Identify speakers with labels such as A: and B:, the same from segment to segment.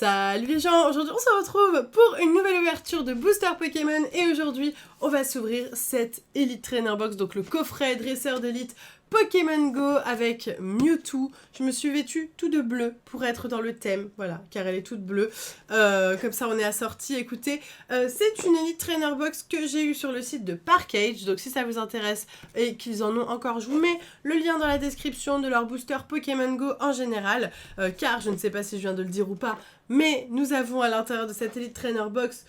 A: Salut les gens, aujourd'hui on se retrouve pour une nouvelle ouverture de Booster Pokémon et aujourd'hui on va s'ouvrir cette Elite Trainer Box, donc le coffret dresseur d'élite Pokémon Go avec Mewtwo. Je me suis vêtue tout de bleu pour être dans le thème, voilà, car elle est toute bleue. Comme ça on est assorti. Écoutez, c'est une Elite Trainer Box que j'ai eue sur le site de Parkage, donc si ça vous intéresse et qu'ils en ont encore, je vous mets le lien dans la description de leur booster Pokémon Go en général, car je ne sais pas si je viens de le dire ou pas, mais nous avons à l'intérieur de cette Elite Trainer Box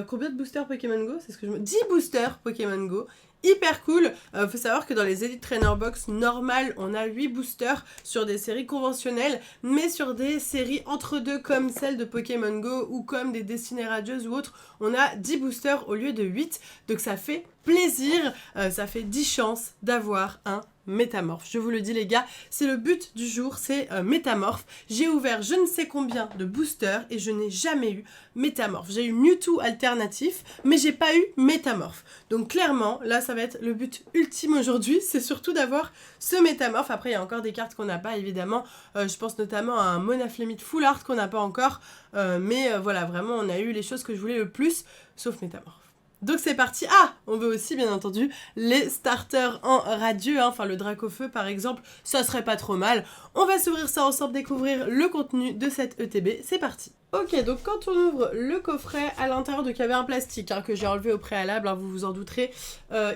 A: combien de boosters Pokémon Go? C'est ce que je me... 10 boosters Pokémon Go. Hyper cool. Faut savoir que dans les Elite Trainer Box normales, on a 8 boosters sur des séries conventionnelles, mais sur des séries entre deux comme celle de Pokémon Go ou comme des Destinées Radieuses ou autres, on a 10 boosters au lieu de 8. Donc ça fait plaisir, ça fait 10 chances d'avoir un métamorphe. Je vous le dis les gars, c'est le but du jour, c'est métamorphe. J'ai ouvert je ne sais combien de boosters et je n'ai jamais eu métamorphe. J'ai eu Mewtwo alternatif, mais j'ai pas eu métamorphe. Donc clairement, là ça va être le but ultime aujourd'hui, c'est surtout d'avoir ce métamorphe. Après il y a encore des cartes qu'on n'a pas évidemment, je pense notamment à un Monaflemite Full Art qu'on n'a pas encore, mais voilà, vraiment on a eu les choses que je voulais le plus, sauf métamorphe. Donc c'est parti. Ah, on veut aussi bien entendu les starters en radieux, hein. Enfin le Dracofeu par exemple, ça serait pas trop mal. On va s'ouvrir ça ensemble, découvrir le contenu de cette ETB, c'est parti. Ok, donc quand on ouvre le coffret, à l'intérieur, donc il y avait un plastique hein, que j'ai enlevé au préalable, hein, vous vous en douterez.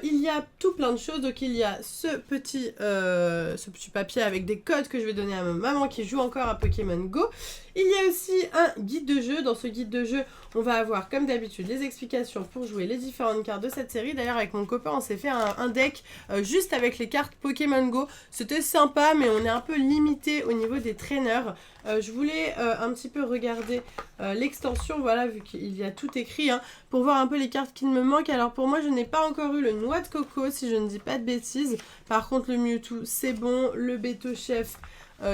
A: Il y a tout plein de choses, donc il y a ce petit papier avec des codes que je vais donner à ma maman qui joue encore à Pokémon Go. Il y a aussi un guide de jeu. Dans ce guide de jeu, on va avoir comme d'habitude les explications pour jouer les différentes cartes de cette série. D'ailleurs avec mon copain on s'est fait un deck juste avec les cartes Pokémon Go. C'était sympa mais on est un peu limité au niveau des traîneurs. Je voulais un petit peu regarder l'extension, voilà, vu qu'il y a tout écrit, hein, pour voir un peu les cartes qui me manquent. Alors pour moi je n'ai pas encore eu le Noix de Coco si je ne dis pas de bêtises. Par contre le Mewtwo c'est bon, le Beto Chef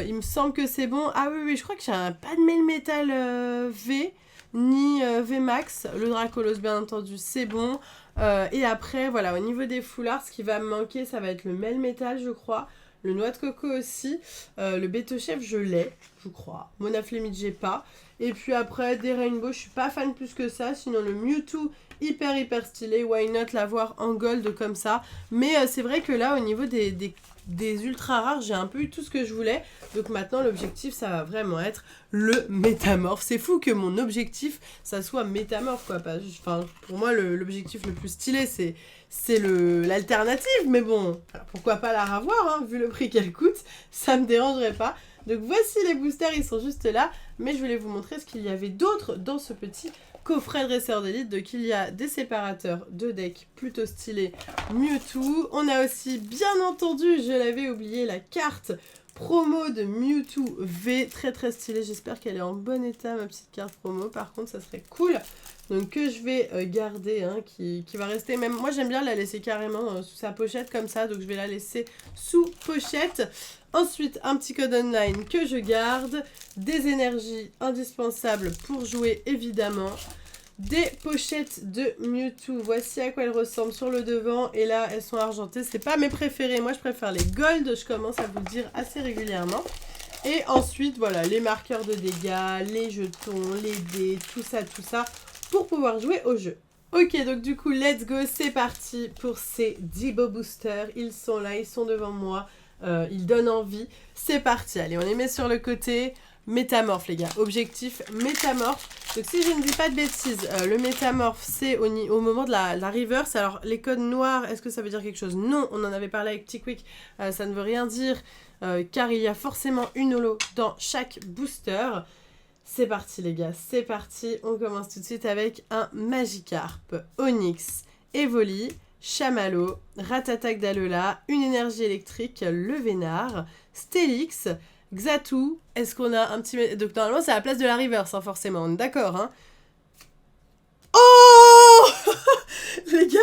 A: il me semble que c'est bon. Ah oui, je crois que j'ai pas de mail métal V ni VMAX. Le Dracolos bien entendu c'est bon. Et après voilà, au niveau des foulards, ce qui va me manquer ça va être le mail métal je crois. Le Noix de Coco aussi. Le Beto Chef je l'ai, je crois. Monaflemite j'ai pas. Et puis après des Rainbow, je suis pas fan plus que ça. Sinon le Mewtwo hyper stylé. Why not l'avoir en gold comme ça. Mais c'est vrai que là au niveau des ultra rares, j'ai un peu eu tout ce que je voulais. Donc maintenant l'objectif ça va vraiment être le métamorphe. C'est fou que mon objectif ça soit métamorphe quoi. Enfin, pour moi l'objectif le plus stylé c'est l'alternative. Mais bon, pourquoi pas la revoir hein, vu le prix qu'elle coûte. Ça me dérangerait pas. Donc voici les boosters, ils sont juste là. Mais je voulais vous montrer ce qu'il y avait d'autre dans ce petit coffret dresseur d'élite. Donc il y a des séparateurs de deck plutôt stylés Mewtwo. On a aussi bien entendu, je l'avais oublié, la carte promo de Mewtwo V, très stylée. J'espère qu'elle est en bon état ma petite carte promo. Par contre ça serait cool. Donc que je vais garder, hein, qui va rester même... Moi j'aime bien la laisser carrément sous sa pochette comme ça. Donc je vais la laisser sous pochette. Ensuite, un petit code online que je garde. Des énergies indispensables pour jouer, évidemment. Des pochettes de Mewtwo. Voici à quoi elles ressemblent sur le devant. Et là, elles sont argentées. C'est pas mes préférées. Moi, je préfère les gold. Je commence à vous le dire assez régulièrement. Et ensuite, voilà, les marqueurs de dégâts, les jetons, les dés, tout ça, pour pouvoir jouer au jeu. Ok, donc du coup, let's go. C'est parti pour ces 10 beaux boosters. Ils sont là, ils sont devant moi. Il donne envie, c'est parti. Allez, on les met sur le côté. Métamorphe les gars, objectif métamorphe. Donc si je ne dis pas de bêtises, le métamorphe c'est au moment de la reverse. Alors les codes noirs, est-ce que ça veut dire quelque chose? Non, on en avait parlé avec T-Quick, ça ne veut rien dire, car il y a forcément une holo dans chaque booster. C'est parti les gars, c'est parti. On commence tout de suite avec un Magikarp, Onix, Evoli, Chamallow, Ratatak d'Alola, une énergie électrique, le Vénard, Steelix, Xatu. Est-ce qu'on a un petit... Donc normalement c'est à la place de la reverse, hein, forcément, on est d'accord, hein. Oh les gars,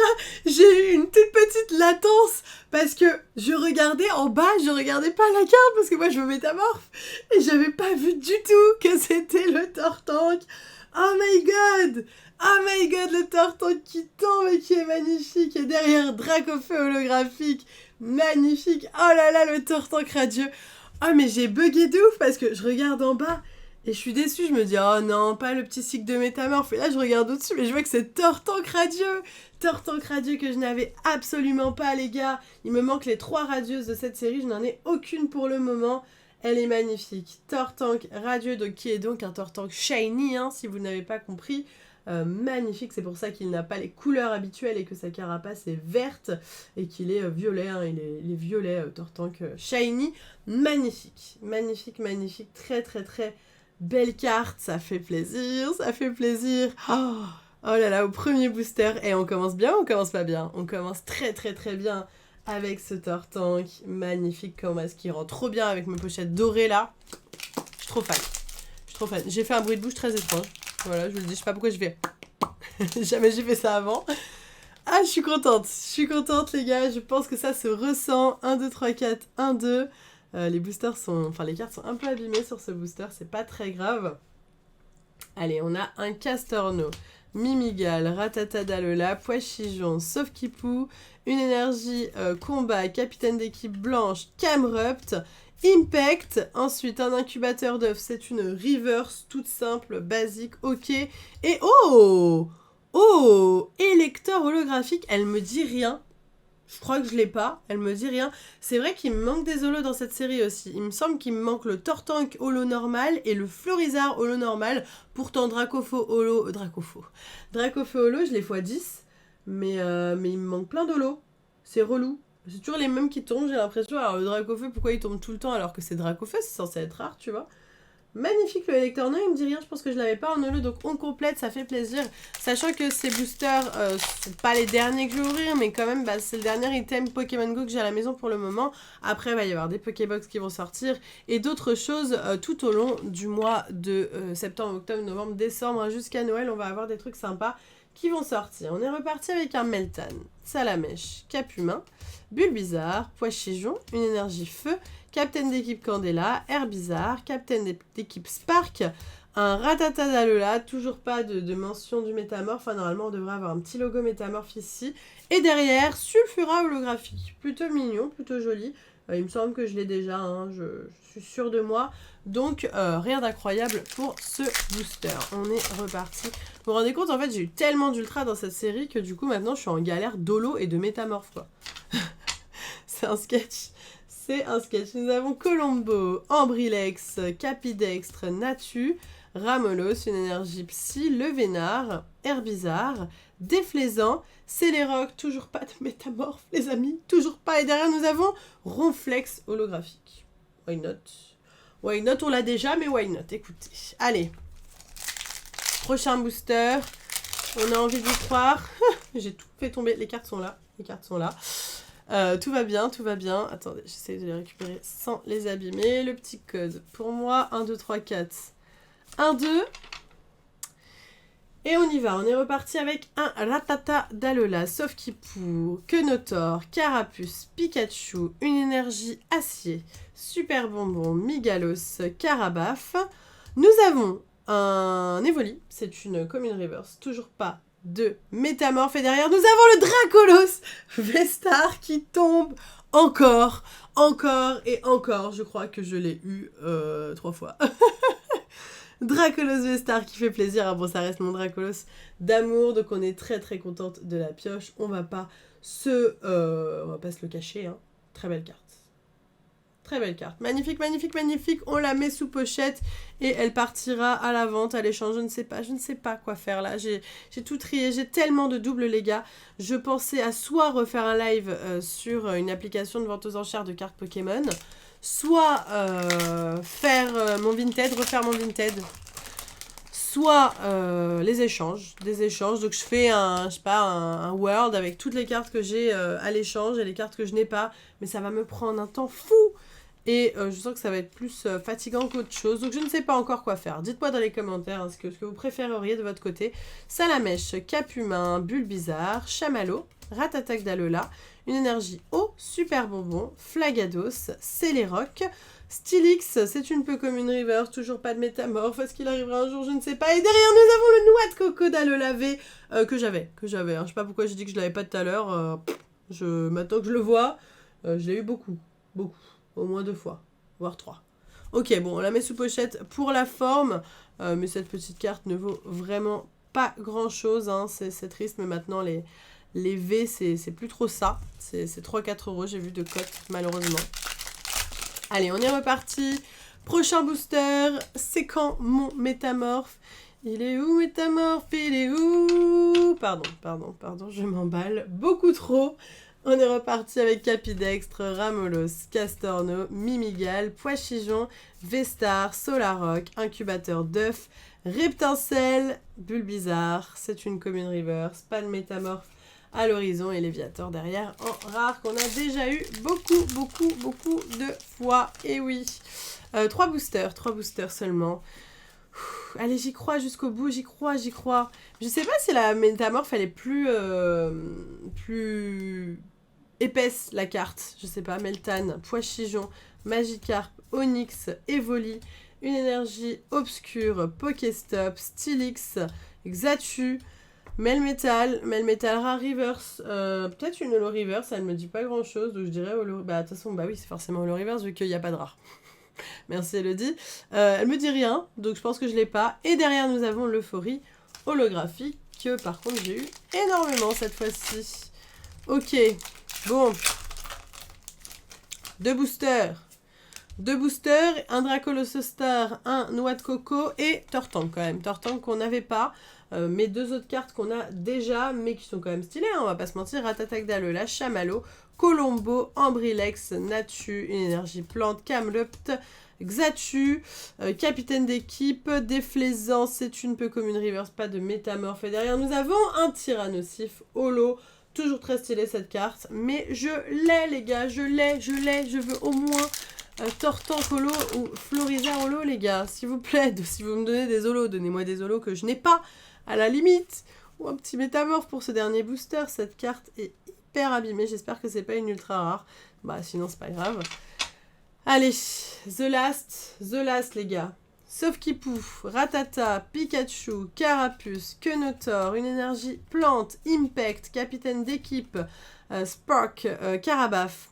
A: j'ai eu une toute petite latence parce que je regardais en bas, je regardais pas la carte parce que moi je me métamorphe et j'avais pas vu du tout que c'était le Tortank. Oh my god! Oh my god, le Tortank qui tombe et qui est magnifique. Et derrière, Dracofeu holographique. Magnifique. Oh là là, le Tortank radieux. Oh mais j'ai bugué de ouf parce que je regarde en bas Et je suis déçue, je me dis, oh non, pas le petit cycle de métamorphe. Et là, je regarde au-dessus, mais je vois que c'est Tortank radieux. Tortank radieux que je n'avais absolument pas, les gars. Il me manque les 3 radieuses de cette série, je n'en ai aucune pour le moment. Elle est magnifique. Tortank radieux, donc, qui est donc un Tortank shiny, hein, si vous n'avez pas compris. Magnifique, c'est pour ça qu'il n'a pas les couleurs habituelles et que sa carapace est verte et qu'il est violet, hein, il est violet, Tortank shiny. Magnifique, magnifique, magnifique, très très très belle carte, ça fait plaisir, ça fait plaisir. Oh là là, au premier booster. Et on commence bien ou on commence pas bien? On commence très très très bien avec ce Tortank. Magnifique, comment est-ce qu'il rend trop bien avec mes pochettes dorées là. Je suis trop fan. Je suis trop fan. J'ai fait un bruit de bouche très étrange. Voilà, je vous le dis, je sais pas pourquoi je fais. Jamais j'ai fait ça avant. Ah, je suis contente les gars. Je pense que ça se ressent. 1, 2, 3, 4, 1, 2. Les boosters sont... Enfin, les cartes sont un peu abîmées sur ce booster. C'est pas très grave. Allez, on a un Castorno, Mimigal, Ratata Dalola, Poichijon, Sauf-Kipou, une énergie combat, capitaine d'équipe blanche, Camrupt, Impact, ensuite un incubateur d'œufs, c'est une reverse toute simple, basique, ok. Et électeur holographique, elle me dit rien. Je crois que je l'ai pas, elle me dit rien. C'est vrai qu'il me manque des holos dans cette série aussi. Il me semble qu'il me manque le Tortank holo normal et le Florizard holo normal. Pourtant Dracofeu holo, je l'ai x10, mais il me manque plein d'holos. C'est relou. C'est toujours les mêmes qui tombent, j'ai l'impression. Alors le Dracofeu, pourquoi il tombe tout le temps alors que c'est Dracofeu, c'est censé être rare, tu vois. Magnifique le Elector, non il me dit rien, je pense que je l'avais pas en holo, donc on complète, ça fait plaisir. Sachant que ces boosters, c'est pas les derniers que je vais ouvrir, mais quand même, c'est le dernier item Pokémon Go que j'ai à la maison pour le moment. Après, il va y avoir des Pokébox qui vont sortir et d'autres choses tout au long du mois de septembre, octobre, novembre, décembre, jusqu'à Noël, on va avoir des trucs sympas qui vont sortir. On est reparti avec un Meltan, Salamèche, Capumain, Bulbizarre, Poichijon, une énergie feu, Capitaine d'équipe Candela, Herbizarre, Capitaine d'équipe Spark, un Ratata Dalola, toujours pas de mention du métamorphe, enfin, normalement on devrait avoir un petit logo métamorphe ici, et derrière, Sulfura holographique, plutôt mignon, plutôt joli, il me semble que je l'ai déjà, hein, je suis sûre de moi, donc rien d'incroyable pour ce booster. On est reparti. Vous vous rendez compte, en fait j'ai eu tellement d'ultra dans cette série que du coup maintenant je suis en galère d'holo et de métamorphe quoi. C'est un sketch. C'est un sketch. Nous avons Colombo, Ambrilex, Capidextre, Natu, Ramolos, une énergie psy, Levénard, Herbizarre, Déflaisant, Céléroc, toujours pas de métamorphe les amis, toujours pas. Et derrière nous avons Ronflex holographique. Why not? Why not, on l'a déjà, mais why not? Écoutez, allez. Prochain booster. On a envie d'y croire. J'ai tout fait tomber. Les cartes sont là. Les cartes sont là. Tout va bien, tout va bien. Attendez, j'essaie de les récupérer sans les abîmer. Le petit code pour moi, 1, 2, 3, 4. 1, 2. Et on y va, on est reparti avec un Ratata Dalola, Sauf-Kipou, Quenotor, Carapuce, Pikachu, une énergie acier, Super Bonbon, Migalos, Carabaf. Nous avons un Evoli, c'est une commune reverse, toujours pas de métamorphe. Et derrière, nous avons le Dracolos Vestar qui tombe encore et encore. Je crois que je l'ai eu 3 fois. Dracolos Vestar qui fait plaisir. Ah bon, ça reste mon Dracolos d'amour, donc on est très très contente de la pioche. On va pas se le cacher, hein. Très belle carte. Très belle carte. Magnifique, magnifique, magnifique. On la met sous pochette et elle partira à la vente, à l'échange. Je ne sais pas quoi faire là. J'ai tout trié. J'ai tellement de doubles, les gars. Je pensais à soit refaire un live sur une application de vente aux enchères de cartes Pokémon, soit faire mon Vinted, refaire mon Vinted, soit des échanges. Donc je fais un World avec toutes les cartes que j'ai à l'échange et les cartes que je n'ai pas. Mais ça va me prendre un temps fou. Et je sens que ça va être plus fatigant qu'autre chose. Donc je ne sais pas encore quoi faire. Dites-moi dans les commentaires ce que vous préféreriez de votre côté. Salamèche, Capumain, Bulbizarre, Chamallow, Ratatac Dalola, une énergie eau, Super Bonbon, Flagados, Céléroc, Stylix, c'est une peu comme une reverse, toujours pas de métamorphe. Est-ce qu'il arrivera un jour? Je ne sais pas. Et derrière nous avons le Noix de Coco Dalola que j'avais. Hein. Je sais pas pourquoi j'ai dit que je l'avais pas tout à l'heure. Maintenant que je le vois, je l'ai eu beaucoup. Au moins 2 fois, voire 3. Ok, bon, on la met sous pochette pour la forme, mais cette petite carte ne vaut vraiment pas grand-chose, hein. C'est triste, mais maintenant, les V, c'est plus trop ça. C'est 3-4 euros, j'ai vu de cote, malheureusement. Allez, on est reparti. Prochain booster, c'est quand mon métamorphe? Il est où, métamorphe? Il est où? Pardon, je m'emballe beaucoup trop. On est reparti avec Capidextre, Ramolos, Castorno, Mimigal, Poichijon, Vestar, Solaroc, Incubateur d'œuf, Reptincelle, Bulbizarre, c'est une commune reverse, pas de métamorphe à l'horizon et Léviator derrière en rare qu'on a déjà eu beaucoup de fois. Et oui, 3 boosters seulement. Allez, j'y crois jusqu'au bout, j'y crois. Je sais pas si la métamorphe, elle est plus épaisse, la carte. Je sais pas, Meltan, Poichijon, Magikarp, Onyx, Evoli, une énergie obscure, Pokéstop, Stylix, Xatu, Melmetal, Rare Reverse, peut-être une Holo Reverse, elle me dit pas grand chose, donc je dirais Holo... Bah, de toute façon, bah oui, c'est forcément Holo Reverse vu qu'il n'y a pas de rare. Merci Elodie. Elle me dit rien, donc je pense que je l'ai pas. Et derrière, nous avons l'euphorie holographique, que par contre, j'ai eu énormément cette fois-ci. Ok, bon. 2 boosters. 2 boosters, un Dracolosostar, un Noix de Coco et Tortank quand même. Tortank qu'on n'avait pas. Mais 2 autres cartes qu'on a déjà, mais qui sont quand même stylées, hein, on va pas se mentir. Ratatak d'Alola, Chamallow, Colombo, Ambrilex, Natu, une énergie plante, Camelopt, Xatu, capitaine d'équipe, Déflaisant, c'est une peu comme une reverse, pas de métamorphe. Et derrière, nous avons un Tyrannosif, Holo, toujours très stylé cette carte, mais je l'ai les gars, je veux au moins... Tortank Holo ou Florizarre Holo, les gars, s'il vous plaît, si vous me donnez des holos, donnez-moi des holos que je n'ai pas, à la limite, ou un petit métamorphe pour ce dernier booster. Cette carte est hyper abîmée, j'espère que c'est pas une ultra rare, bah sinon c'est pas grave. Allez, The Last, les gars. Sauf-qui-Pou, Ratata, Pikachu, Carapuce, Quenotor, une énergie plante, Impact, capitaine d'équipe, Spark, Carabaf.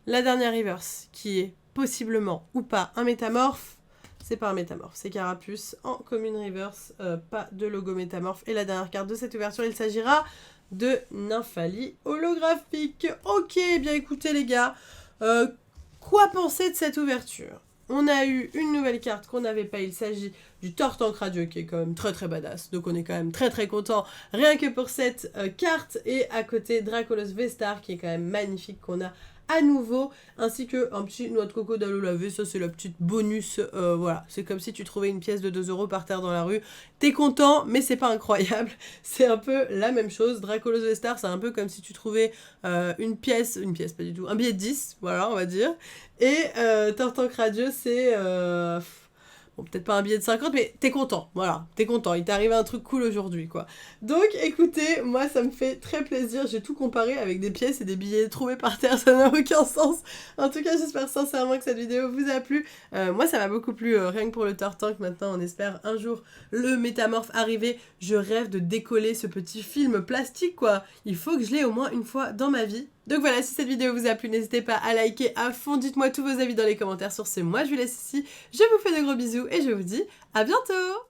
A: La dernière reverse, qui est possiblement ou pas un métamorphe, c'est pas un métamorphe, c'est Carapuce en commune reverse, pas de logo métamorphe. Et la dernière carte de cette ouverture, il s'agira de Nymphalie holographique. Ok, bien écoutez les gars, quoi penser de cette ouverture? On a eu une nouvelle carte qu'on n'avait pas, il s'agit du Tortank Radio qui est quand même très badass, donc on est quand même très content rien que pour cette carte. Et à côté Dracolos Vestar qui est quand même magnifique qu'on a à nouveau, ainsi que un petit Noix de Coco d'Alo lavé, ça c'est la petite bonus, voilà, c'est comme si tu trouvais une pièce de 2 € par terre dans la rue, t'es content, mais c'est pas incroyable, c'est un peu la même chose. Dracolos Vestar, c'est un peu comme si tu trouvais une pièce pas du tout, un billet de 10, voilà, on va dire, et Tortank Radio, c'est... Bon, peut-être pas un billet de 50, mais t'es content, voilà, t'es content, il t'est arrivé un truc cool aujourd'hui, quoi. Donc, écoutez, moi, ça me fait très plaisir, j'ai tout comparé avec des pièces et des billets trouvés par terre, ça n'a aucun sens. En tout cas, j'espère sincèrement que cette vidéo vous a plu. Moi, ça m'a beaucoup plu, rien que pour le Tortank, maintenant, on espère un jour le métamorphe arriver. Je rêve de décoller ce petit film plastique, quoi. Il faut que je l'ai au moins une fois dans ma vie. Donc voilà, si cette vidéo vous a plu, n'hésitez pas à liker à fond, dites-moi tous vos avis dans les commentaires. Sur ce, moi je vous laisse ici, je vous fais de gros bisous et je vous dis à bientôt.